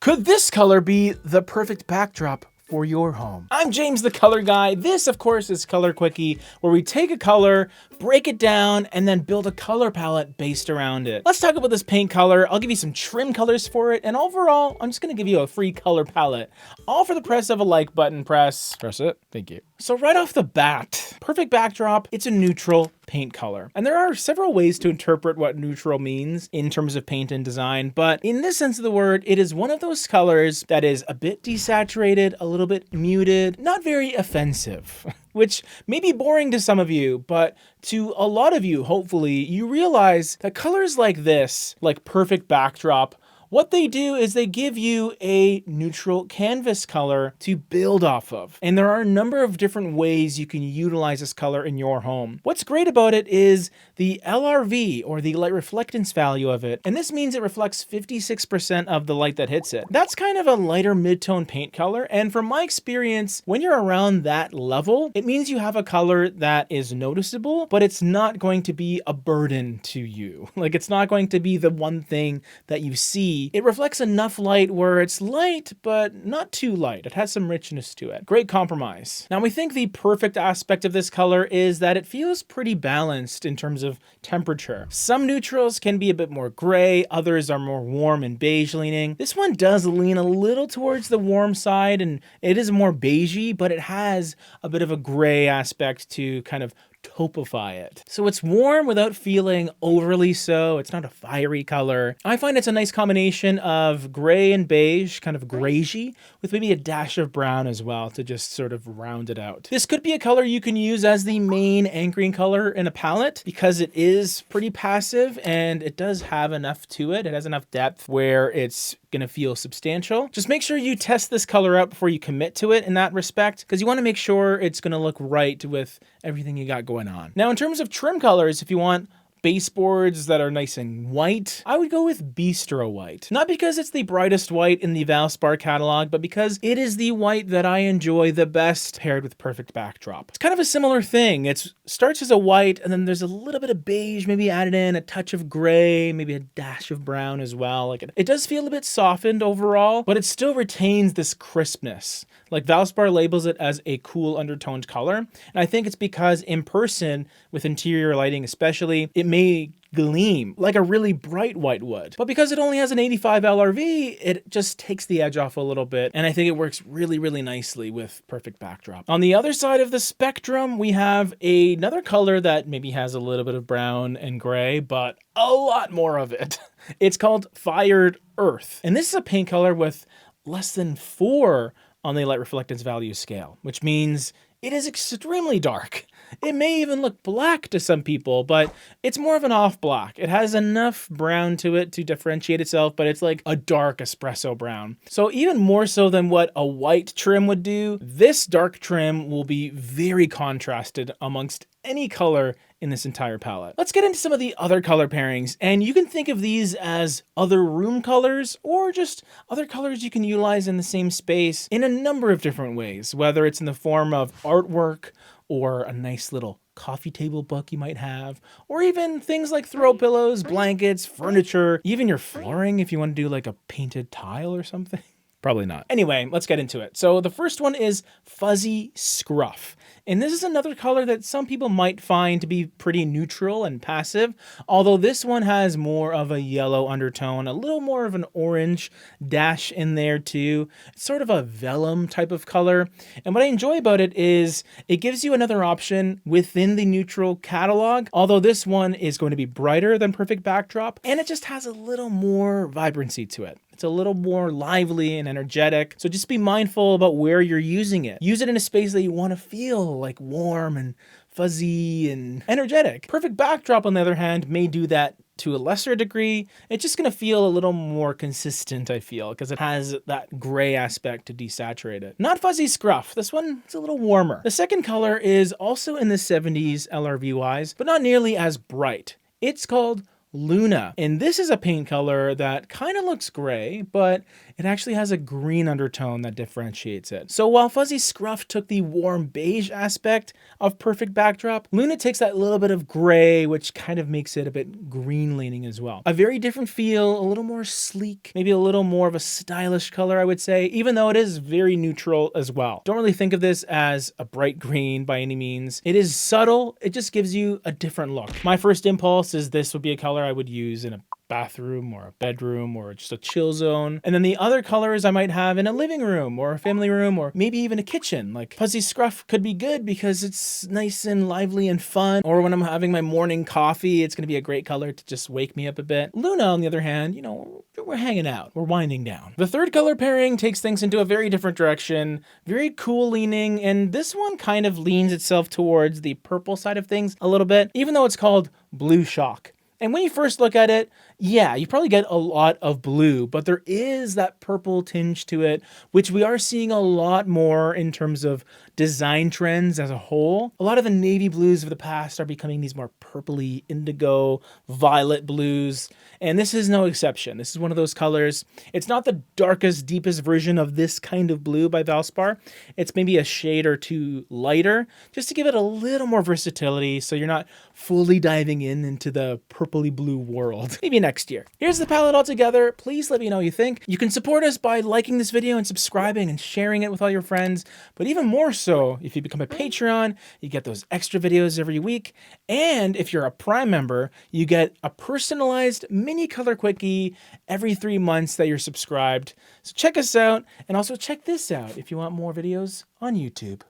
Could this color be the perfect backdrop for your home? I'm James the Color Guy. This, of course, is Color Quickie, where we take a color, break it down, and then build a color palette based around it. Let's talk about this paint color. I'll give you some trim colors for it, and overall, I'm just gonna give you a free color palette. All for the press of a like button. Press it. Thank you. So right off the bat, perfect backdrop, it's a neutral paint color. And there are several ways to interpret what neutral means in terms of paint and design, but in this sense of the word, it is one of those colors that is a bit desaturated, a little bit muted, not very offensive. Which may be boring to some of you, but to a lot of you, hopefully, you realize that colors like this, like perfect backdrop, what they do is they give you a neutral canvas color to build off of. And there are a number of different ways you can utilize this color in your home. What's great about it is the LRV, or the light reflectance value of it. And this means it reflects 56% of the light that hits it. That's kind of a lighter mid-tone paint color. And from my experience, when you're around that level, it means you have a color that is noticeable, but it's not going to be a burden to you. Like, it's not going to be the one thing that you see. It reflects enough light where it's light, but not too light. It has some richness to it. Great compromise. Now, we think the perfect aspect of this color is that it feels pretty balanced in terms of temperature. Some neutrals can be a bit more gray, others are more warm and beige leaning. This one does lean a little towards the warm side, and it is more beigey, but it has a bit of a gray aspect to kind of topify it. So it's warm without feeling overly so. It's not a fiery color. I find it's a nice combination of gray and beige, kind of graygy, with maybe a dash of brown as well to just sort of round it out. This could be a color you can use as the main anchoring color in a palette because it is pretty passive and it does have enough to it. It has enough depth where it's gonna feel substantial. Just make sure you test this color out before you commit to it in that respect, because you want to make sure it's gonna look right with everything you got going on. Now, in terms of trim colors, if you want baseboards that are nice and white, I would go with Bistro White. Not because it's the brightest white in the Valspar catalog, but because it is the white that I enjoy the best paired with perfect backdrop. It's kind of a similar thing. It starts as a white, and then there's a little bit of beige maybe added in, a touch of gray, maybe a dash of brown as well. Like it does feel a bit softened overall, but it still retains this crispness. Like Valspar labels it as a cool undertoned color. And I think it's because in person, with interior lighting especially, it may gleam like a really bright white would. But because it only has an 85 LRV, it just takes the edge off a little bit. And I think it works really, really nicely with perfect backdrop. On the other side of the spectrum, we have another color that maybe has a little bit of brown and gray, but a lot more of it. It's called Fired Earth. And this is a paint color with less than 4 on the light reflectance value scale, which means it is extremely dark. It may even look black to some people, but it's more of an off black. It has enough brown to it to differentiate itself, but it's like a dark espresso brown. So even more so than what a white trim would do, this dark trim will be very contrasted amongst any color in this entire palette. Let's get into some of the other color pairings, and you can think of these as other room colors or just other colors you can utilize in the same space in a number of different ways, whether it's in the form of artwork or a nice little coffee table book you might have, or even things like throw pillows, blankets, furniture, even your flooring if you want to do like a painted tile or something. Probably not. Anyway, let's get into it. So the first one is Fuzzy Scruff. And this is another color that some people might find to be pretty neutral and passive, although this one has more of a yellow undertone, a little more of an orange dash in there too. It's sort of a vellum type of color. And what I enjoy about it is it gives you another option within the neutral catalog, although this one is going to be brighter than Perfect Backdrop, and it just has a little more vibrancy to it. It's a little more lively and energetic. So just be mindful about where you're using it. Use it in a space that you want to feel like warm and fuzzy and energetic. Perfect Backdrop, on the other hand, may do that to a lesser degree. It's just going to feel a little more consistent, I feel, because it has that gray aspect to desaturate it. Not Fuzzy Scruff. This one is a little warmer. The second color is also in the 70s LRV-wise, but not nearly as bright. It's called Luna. And this is a paint color that kind of looks gray, but it actually has a green undertone that differentiates it. So while Fuzzy Scruff took the warm beige aspect of Perfect Backdrop, Luna takes that little bit of gray, which kind of makes it a bit green leaning as well. A very different feel, a little more sleek, maybe a little more of a stylish color, I would say, even though it is very neutral as well. Don't really think of this as a bright green by any means. It is subtle, it just gives you a different look. My first impulse is this would be a color I would use in a bathroom or a bedroom or just a chill zone. And then the other colors I might have in a living room or a family room or maybe even a kitchen. Like Fuzzy Scruff could be good because it's nice and lively and fun. Or when I'm having my morning coffee, it's going to be a great color to just wake me up a bit. Luna, on the other hand, you know, we're hanging out, we're winding down. The third color pairing takes things into a very different direction, very cool leaning, and this one kind of leans itself towards the purple side of things a little bit, even though it's called Blue Shock. And when you first look at it, yeah, you probably get a lot of blue, but there is that purple tinge to it, which we are seeing a lot more in terms of design trends as a whole. A lot of the navy blues of the past are becoming these more purpley, indigo, violet blues, and this is no exception. This is one of those colors. It's not the darkest, deepest version of this kind of blue by Valspar. It's maybe a shade or two lighter, just to give it a little more versatility so you're not fully diving into the purpley blue world. Maybe next year. Here's the palette all together. Please let me know what you think. You can support us by liking this video and subscribing and sharing it with all your friends. But even more so, if you become a Patreon, you get those extra videos every week. And if you're a Prime member, you get a personalized mini color quickie every 3 months that you're subscribed. So check us out and also check this out if you want more videos on YouTube.